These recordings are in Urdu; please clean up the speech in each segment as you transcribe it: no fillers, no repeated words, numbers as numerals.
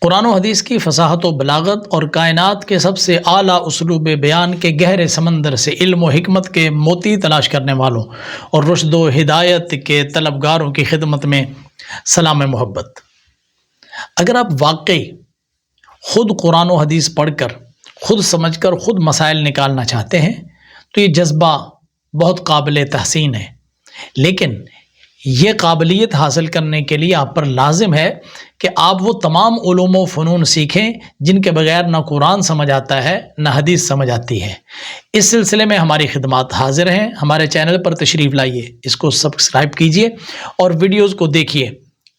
قرآن و حدیث کی فصاحت و بلاغت اور کائنات کے سب سے اعلیٰ اسلوب بیان کے گہرے سمندر سے علم و حکمت کے موتی تلاش کرنے والوں اور رشد و ہدایت کے طلبگاروں کی خدمت میں سلام محبت۔ اگر آپ واقعی خود قرآن و حدیث پڑھ کر خود سمجھ کر خود مسائل نکالنا چاہتے ہیں تو یہ جذبہ بہت قابل تحسین ہے، لیکن یہ قابلیت حاصل کرنے کے لیے آپ پر لازم ہے کہ آپ وہ تمام علوم و فنون سیکھیں جن کے بغیر نہ قرآن سمجھ آتا ہے نہ حدیث سمجھ آتی ہے۔ اس سلسلے میں ہماری خدمات حاضر ہیں، ہمارے چینل پر تشریف لائیے، اس کو سبسکرائب کیجئے اور ویڈیوز کو دیکھیے،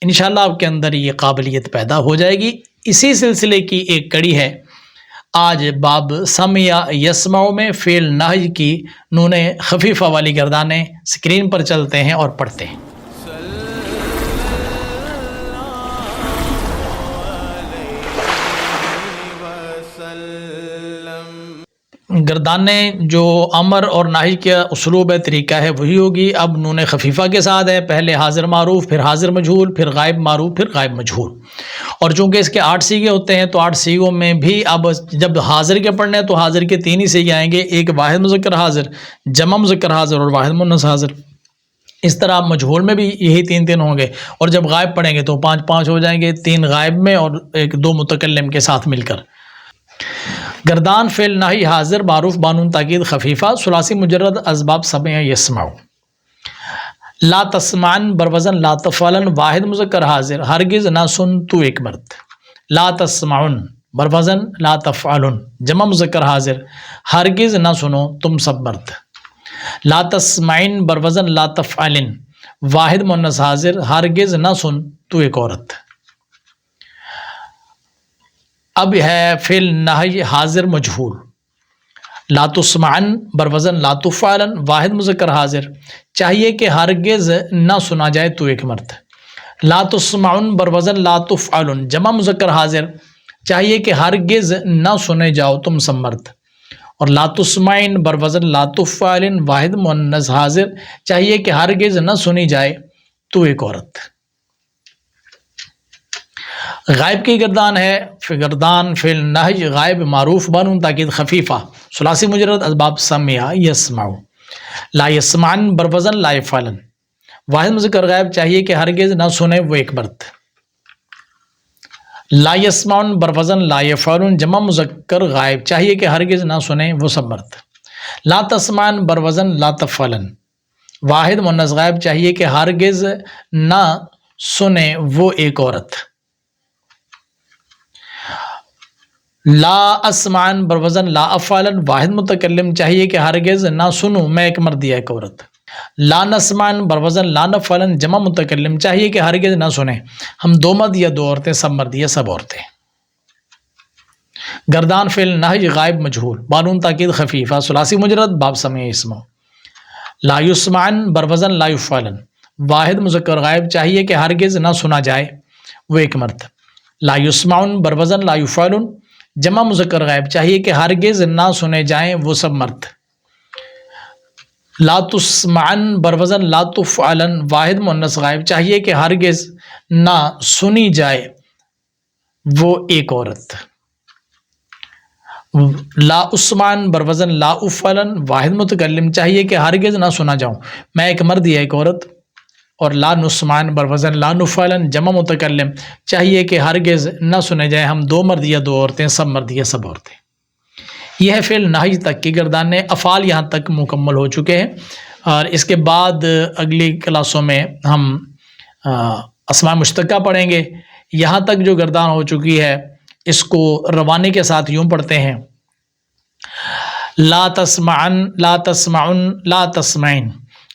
انشاءاللہ آپ کے اندر یہ قابلیت پیدا ہو جائے گی۔ اسی سلسلے کی ایک کڑی ہے آج باب سمع یسمع میں فعل نہی کی نون خفیفہ والی گردانیں سکرین پر چلتے ہیں اور پڑھتے ہیں۔ گردانیں جو امر اور نہی کا اسلوب ہے، طریقہ ہے، وہی ہوگی۔ اب نون خفیفہ کے ساتھ ہے، پہلے حاضر معروف، پھر حاضر مجہول، پھر غائب معروف، پھر غائب مجہول۔ اور چونکہ اس کے 8 صیغے ہوتے ہیں تو 8 صیغوں میں بھی اب جب حاضر کے پڑھنے ہیں تو حاضر کے 3 ہی صیغے آئیں گے، ایک واحد مذکر حاضر، جمع مذکر حاضر اور واحد مؤنث حاضر۔ اس طرح مجہول میں بھی یہی 3 ہوں گے، اور جب غائب پڑھیں گے تو 5 ہو جائیں گے، 3 غائب میں اور 2 متکلم کے ساتھ مل کر۔ گردان فعل نہی حاضر معروف بانون تاکید خفیفہ ثلاثی مجرد اسباب سمع یسمع۔ لا تسمعن بروزن لا تفعلن واحد مذکر حاضر، ہرگز نہ سن تو ایک مرد۔ لا تسمعن بروزن لا تفعلن جمع مذکر حاضر، ہرگز نہ سنو تم سب مرد۔ لا تسمعن بروزن لا تفعلن واحد مؤنث حاضر، ہرگز نہ سن تو ایک عورت۔ اب ہے فعل نہی حاضر مجہول۔ لا تسمعن بروزن لا تفعلن واحد مذکر حاضر، چاہیے کہ ہرگز نہ سنا جائے تو ایک مرد۔ لا تسمعن بروزن لا تفعلن جمع مذکر حاضر، چاہیے کہ ہرگز نہ سنے جاؤ تم سب مرد۔ اور لا تسمعن بروزن لا تفعلن واحد مؤنث حاضر، چاہیے کہ ہرگز نہ سنی جائے تو ایک عورت۔ غائب کی گردان ہے گردان فعل نہی غائب معروف بانون تاکید خفیفہ ثلاثی مجرد اسباب سمع یسمع۔ لا یسمعن بروزن لا یفعلن واحد مذکر غائب، چاہیے کہ ہرگز نہ سنے وہ ایک مرد۔ لا یسمعن بروزن لا یفعلن جمع مذکر غائب، چاہیے کہ ہرگز نہ سنے وہ سب مرد۔ لا تسمعن بروزن لا تفعلن واحد مؤنث غائب، چاہیے کہ ہرگز نہ سنے وہ ایک عورت۔ لا اسمعن بروزن لا افعلن واحد متکلم، چاہیے کہ ہرگز نہ سنوں میں ایک مرد یا ایک عورت۔ لا نسمعن بروزن لا نفعلن جمع متکلم، چاہیے کہ ہرگز نہ سنیں ہم 2 مرد یا 2 عورتیں، سب مرد یا سب عورتیں۔ گردان فعل نہی غائب مجہول بانون تاکید خفیفہ ثلاثی مجرد باب سمع یسمع۔ لا یسمعن بروزن لا یفعلن واحد مذکر غائب، چاہیے کہ ہرگز نہ سنا جائے وہ ایک مرد۔ لا یسمعن بروزن لا یفعلن جمع مذکر غائب، چاہیے کہ ہرگز نہ سنے جائیں وہ سب مرد۔ لا تسمعن بروزن لا تفعلن واحد مؤنث غائب، چاہیے کہ ہرگز نہ سنی جائے وہ ایک عورت۔ لا اسمعن بروزن لا افعلن واحد متکلم، چاہیے کہ ہرگز نہ سنا جاؤں میں ایک مرد یا ایک عورت۔ اور لا نسمعن بروزن لا نفعلن جمع متکلم، چاہیے کہ ہرگز نہ سنے جائیں ہم 2 مرد یا 2 عورتیں، سب مرد یا سب عورتیں۔ یہ ہے فعل نہی تک کی گردانیں۔ افعال یہاں تک مکمل ہو چکے ہیں، اور اس کے بعد اگلی کلاسوں میں ہم اسماء مشتقہ پڑھیں گے۔ یہاں تک جو گردان ہو چکی ہے اس کو روانی کے ساتھ یوں پڑھتے ہیں: لا تسمعن لا تسمعن لا تسمعن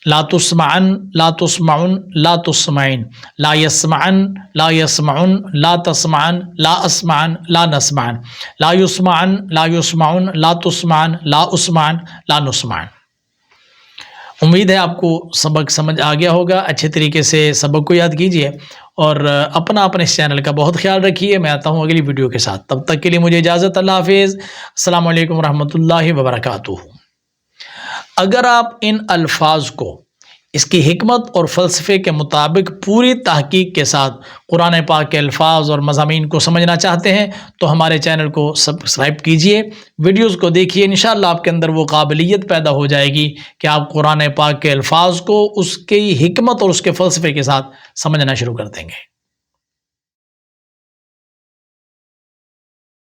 لا تسمعن لا تسمعن لا تسمعن لا يسمعن لا يسمعن لا تسمعن لا اسمعن لا نسمعن لا يسمعن لا يسمعن لا تسمعن لا اسمعن لا نسمعن۔ امید ہے آپ کو سبق سمجھ آ گیا ہوگا۔ اچھے طریقے سے سبق کو یاد کیجیے اور اپنے اس چینل کا بہت خیال رکھیے۔ میں آتا ہوں اگلی ویڈیو کے ساتھ، تب تک کے لیے مجھے اجازت۔ اللہ حافظ، السلام علیکم ورحمۃ اللہ وبرکاتہ۔ اگر آپ ان الفاظ کو اس کی حکمت اور فلسفے کے مطابق پوری تحقیق کے ساتھ قرآن پاک کے الفاظ اور مضامین کو سمجھنا چاہتے ہیں تو ہمارے چینل کو سبسکرائب کیجئے، ویڈیوز کو دیکھیے، انشاءاللہ آپ کے اندر وہ قابلیت پیدا ہو جائے گی کہ آپ قرآن پاک کے الفاظ کو اس کی حکمت اور اس کے فلسفے کے ساتھ سمجھنا شروع کر دیں گے۔